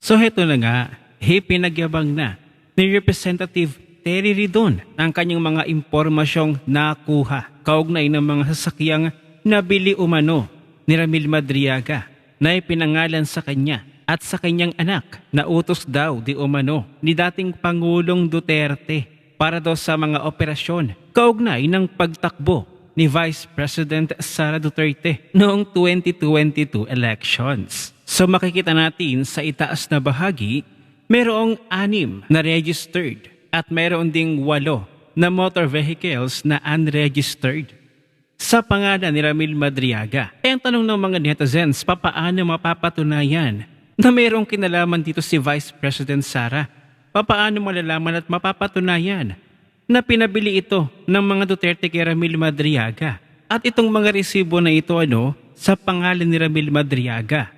So heto na nga, pinagyabang na ni Representative Terry Ridon ang kanyang mga impormasyong nakuha kaugnay ng mga sasakyang nabili umano ni Ramil Madriaga na ipinangalan sa kanya at sa kanyang anak na utos daw di umano ni dating Pangulong Duterte para daw sa mga operasyon kaugnay ng pagtakbo ni Vice President Sara Duterte noong 2022 elections. So makikita natin sa itaas na bahagi, mayroong 6 na registered at mayroon ding 8 na motor vehicles na unregistered sa pangalan ni Ramil Madriaga. Ang tanong ng mga netizens, papaano mapapatunayan na mayroong kinalaman dito si Vice President Sara? Papaano malalaman at mapapatunayan na pinabili ito ng mga Duterte kay Ramil Madriaga? At itong mga resibo na ito sa pangalan ni Ramil Madriaga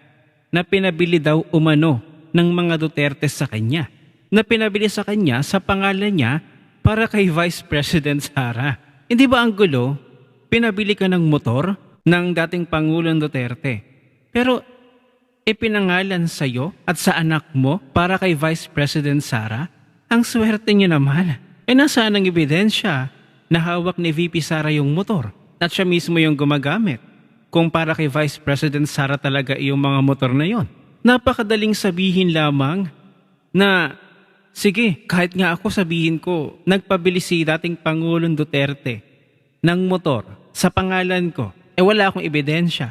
na pinabili daw umano ng mga Duterte sa kanya, na pinabili sa kanya sa pangalan niya para kay Vice President Sara. Hindi ba ang gulo? Pinabili ka ng motor ng dating Pangulong Duterte, pero ipinangalan sa iyo at sa anak mo para kay Vice President Sara? Ang swerte niyo naman. Nasaan ang ebidensya na hawak ni VP Sara yung motor at siya mismo yung gumagamit kung para kay Vice President Sara talaga yung mga motor na yon? Napakadaling sabihin lamang na, sige, kahit nga ako sabihin ko, nagpabili si dating Pangulong Duterte ng motor sa pangalan ko, wala akong ebidensya.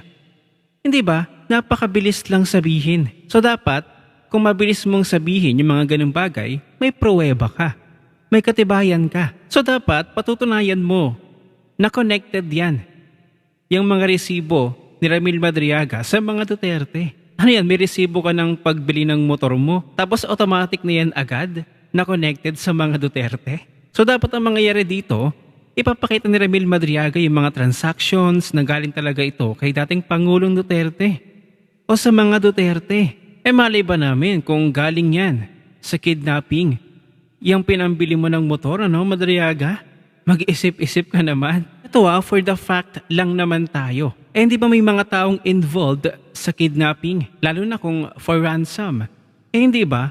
Hindi ba? Napakabilis lang sabihin. So dapat, kung mabilis mong sabihin yung mga ganung bagay, may pruweba ka. May katibayan ka. So dapat, patutunayan mo na connected yan. Yung mga resibo ni Ramil Madriaga sa mga Duterte. Ano yan? May resibo ka ng pagbili ng motor mo, tapos automatic na yan agad na connected sa mga Duterte. So dapat ang mangyayari dito, ipapakita ni Ramil Madriaga yung mga transactions na galing talaga ito kay dating Pangulong Duterte o sa mga Duterte. Malay ba namin kung galing yan sa kidnapping? Yung pinambili mo ng motor, Madriaga? Mag-isip-isip ka naman. Ito for the fact lang naman tayo. Hindi ba may mga taong involved sa kidnapping? Lalo na kung for ransom. Hindi ba?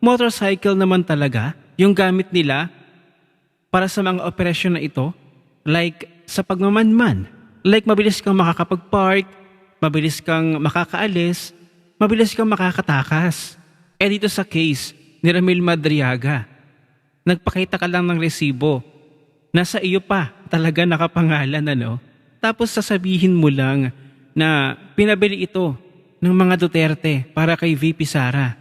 Motorcycle naman talaga yung gamit nila para sa mga operasyon na ito. Like sa pagmamanman. Like mabilis kang makakapag-park, mabilis kang makakaalis, mabilis kang makakatakas. Dito sa case ni Ramil Madriaga, nagpakita ka lang ng resibo. Nasa iyo pa talaga nakapangalan, Tapos sasabihin mo lang na pinabili ito ng mga Duterte para kay VP Sara.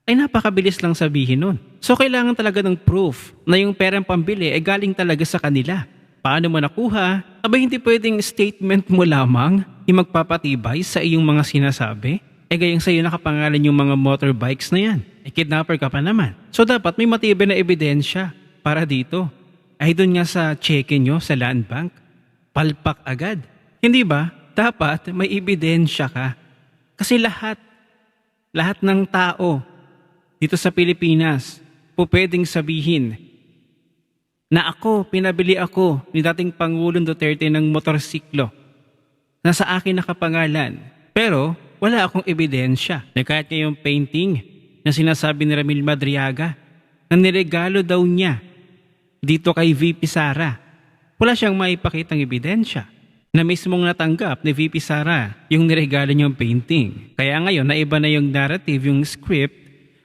Napakabilis lang sabihin nun. So kailangan talaga ng proof na yung perang pambili galing talaga sa kanila. Paano mo nakuha? Hindi pwedeng statement mo lamang yung magpapatibay sa iyong mga sinasabi. Gayang sa iyo nakapangalan yung mga motorbikes na yan. Kidnapper ka pa naman. So dapat may matibay na ebidensya para dito. Doon nga sa cheque nyo sa land bank, palpak agad. Hindi ba? Dapat may ebidensya ka. Kasi lahat ng tao dito sa Pilipinas, pwedeng sabihin na pinabili ako ni dating Pangulong Duterte ng motorsiklo na sa akin nakapangalan. Pero wala akong ebidensya na kahit ngayong painting na sinasabi ni Ramil Madriaga na niregalo daw niya dito kay VP Sara. Wala siyang maipakitang ebidensya na mismong natanggap ni VP Sara yung niregalo niyang painting. Kaya ngayon, naiba na yung narrative, yung script,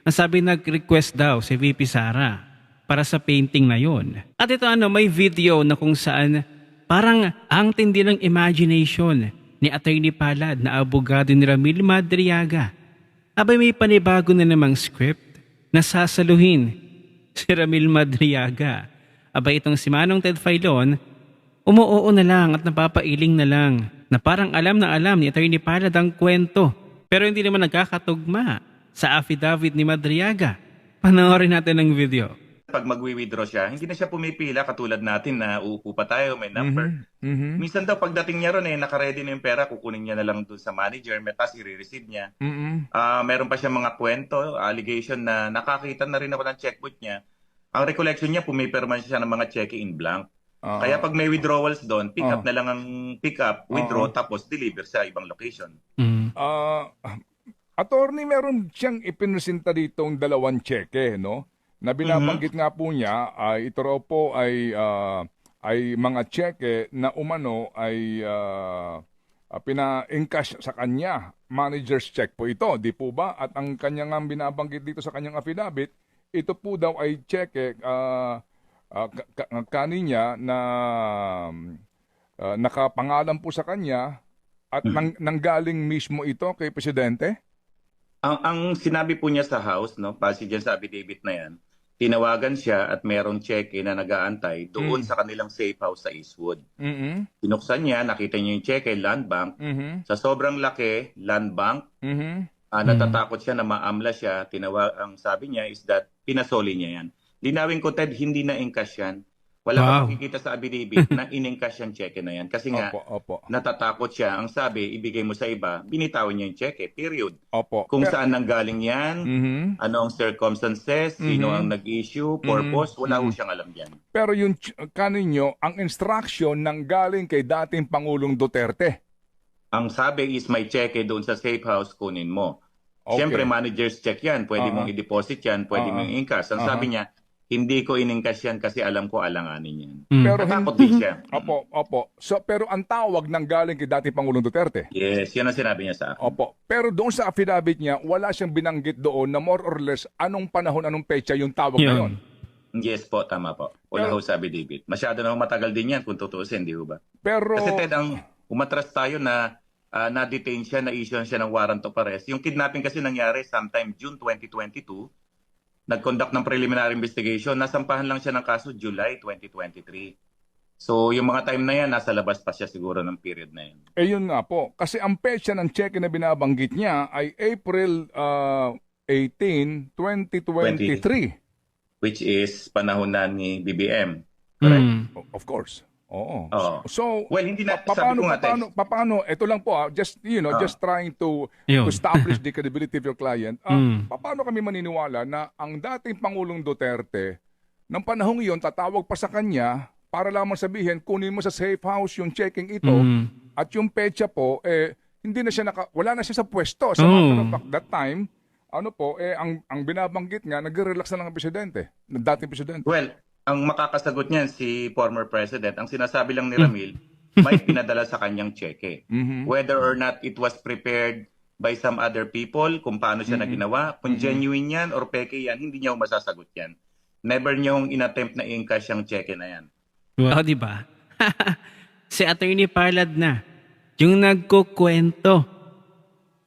na sabi nag-request daw si VP Sara para sa painting na yon. At ito may video na kung saan parang ang tindi ng imagination ni Attorney Palad na abogado ni Ramil Madriaga. May panibago na namang script na sasaluhin si Ramil Madriaga. Itong si Manong Ted Filon, umuoo na lang at napapailing na lang na parang alam na alam ni Attorney Palad ang kwento. Pero hindi naman nagkakatugma sa affidavit ni Madriaga. Panoorin natin ang video. Pag mag-withdraw siya, hindi na siya pumipila katulad natin na uupo pa tayo, may number. Minsan daw pagdating niya ron naka-ready na yung pera, kukunin niya na lang doon sa manager, tapos i-receive niya. Meron pa siya mga kwento, allegation na nakakita na rin ako ng checkbook niya. Ang recollection niya, pumipirma siya ng mga cheque in blank. Kaya pag may withdrawals doon, pick up na lang ang pick up, withdraw, tapos deliver sa ibang location. Attorney, meron siyang ipinresenta ditong dalawang cheque, no? Na binabanggit nga po niya, ito raw po ay mga cheque na umano ay pina-encash sa kanya. Manager's check po ito, di po ba? At ang kanya nga binabanggit dito sa kanyang affidavit, ito po daw ay cheque kaninya na nakapangalan po sa kanya at nanggaling mismo ito kay Presidente? Ang sinabi po niya sa House, no, base dyan sa affidavit na yan, tinawagan siya at merong cheque na nag-aantay doon sa kanilang safe house sa Eastwood. Binuksan niya, nakita niya yung cheque, Land Bank. Sa sobrang laki, Land Bank, natatakot siya na maamla siya. Ang sabi niya is that pinasoli niya yan. Linawin ko, Ted, hindi na encash yan. Wala kang makikita sa affidavit na in-encash yung cheque na yan. Kasi nga, natatakot siya. Ang sabi, ibigay mo sa iba, binitawan niya yung cheque, period. Kung saan nanggaling yan, ano ang circumstances, sino ang nag-issue, purpose, wala ko siyang alam yan. Pero yung kaninyo, ang instruction nanggaling kay dating Pangulong Duterte. Ang sabi is may cheque doon sa safe house, kunin mo. Siyempre, manager's check yan. Pwede mong i-deposit yan, pwede mong i-encash. Ang sabi niya, hindi ko in-encash yan kasi alam ko alanganin yan. Pero natakot din siya. Opo. So, pero ang tawag nanggaling kay dating Pangulong Duterte. Yes, yan ang sinabi niya sa akin. Opo. Pero doon sa affidavit niya, wala siyang binanggit doon na more or less anong panahon, anong petsa yung tawag na yun. Yes po, tama po. Wala ho sa affidavit. Masyado na matagal din yan kung tutuusin, di ho ba? Pero kasi Ted, umatras tayo na na-detain siya, na-issue siya ng warrant of arrest. Yung kidnapping kasi nangyari sometime June 2022, nag-conduct ng preliminary investigation, nasampahan lang siya ng kaso July 2023. So yung mga time na yan, nasa labas pa siya siguro ng period na yan. Yun nga po. Kasi ang petsa ng cheque na binabanggit niya ay April 18, 2023. Which is panahon na ni BBM. Correct? Of course. Oo. So, well, hindi na sabi ko nga, paano, ito lang po, just trying to establish the credibility of your client. Paano kami maniniwala na ang dating Pangulong Duterte, ng panahong iyon, tatawag pa sa kanya para lamang sabihin, kunin mo sa safe house yung checking ito at yung petsa po, hindi na siya wala na siya sa pwesto. Sa matter of fact, that time, ang binabanggit nga, nagre-relax na lang ang presidente, ng dating presidente. Well, ang makakasagot niyan si former president. Ang sinasabi lang ni Ramil, may pinadala sa kanyang cheque. Whether or not it was prepared by some other people, kung paano siya na ginawa, kung genuine yan or peke yan, hindi niya masasagot yan. Never niyong inattempt na i-encash yung cheque na yan. Wow, di ba? Si Attorney Palad na, yung nagkukwento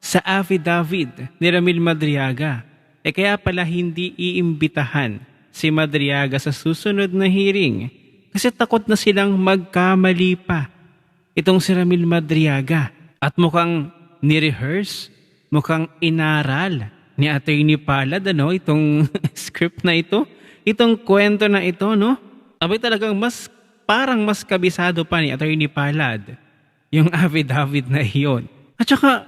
sa affidavit ni Ramil Madriaga, kaya pala hindi iimbitahan si Madriaga sa susunod na hearing kasi takot na silang magkamali pa itong si Ramil Madriaga at mukhang ni-rehearse, mukhang inaral ni Attorney Palad itong script na ito, itong kwento na ito, no? Abay talagang parang mas kabisado pa ni Attorney Palad yung affidavit na iyon. At saka,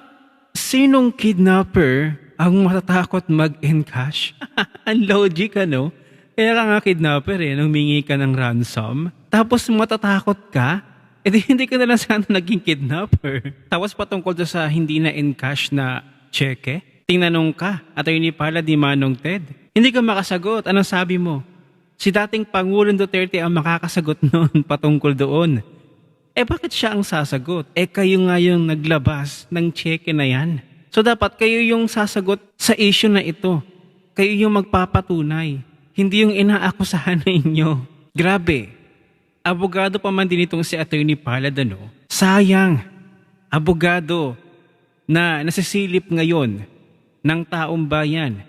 sinong kidnapper ang matatakot mag-encash? Ang logic, ano? Kaya ka nga kidnapper humingi ka ng ransom, tapos matatakot ka, hindi ka na lang sana naging kidnapper. Tapos patungkol sa hindi na encash na cheque, tinanong ka, Attorney Palad ni Manong Ted. Hindi ka makasagot, anong sabi mo? Si dating Pangulong Duterte ang makakasagot noon patungkol doon. Bakit siya ang sasagot? Kayo nga yung naglabas ng cheque na yan. So dapat kayo yung sasagot sa issue na ito. Kayo yung magpapatunay. Hindi yung inaakusahan ninyo. Grabe. Abogado pa man din itong si Attorney Palad, Sayang. Abogado na nasisilip ngayon ng taong bayan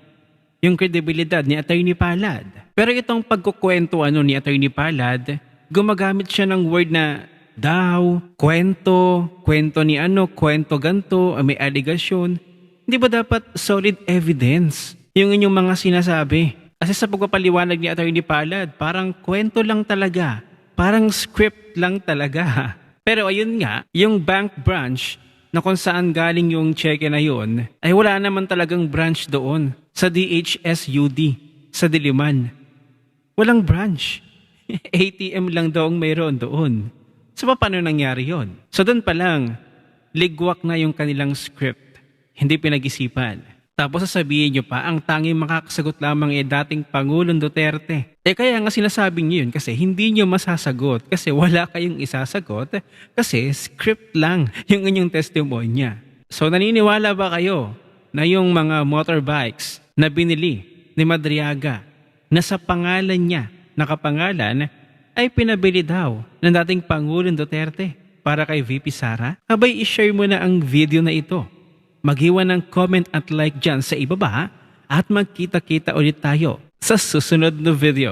yung kredibilidad ni Attorney Palad. Pero itong pagkukwento ni Attorney Palad, gumagamit siya ng word na daw, kwento ni kwento ganto, may aligasyon. Hindi ba dapat solid evidence yung inyong mga sinasabi? Kasi sa pagpapaliwanag ni Attorney Palad, parang kwento lang talaga. Parang script lang talaga. Pero ayun nga, yung bank branch na kung saan galing yung cheque na yun, ay wala naman talagang branch doon sa DHSUD, sa Diliman. Walang branch. ATM lang daw ang mayroon doon. So paano nangyari yon? So doon pa lang, ligwak na yung kanilang script. Hindi pinag-isipan. Tapos sasabihin nyo pa, ang tanging makakasagot lamang dating Pangulong Duterte. Kaya nga sinasabi nyo yun kasi hindi nyo masasagot kasi wala kayong isasagot kasi script lang yung inyong testimonya. So naniniwala ba kayo na yung mga motorbikes na binili ni Madriaga na sa pangalan niya, nakapangalan, ay pinabili daw ng dating Pangulong Duterte para kay VP Sara? Abay, ishare mo na ang video na ito. Mag-iwan ng comment at like dyan sa ibaba at magkita-kita ulit tayo sa susunod na video.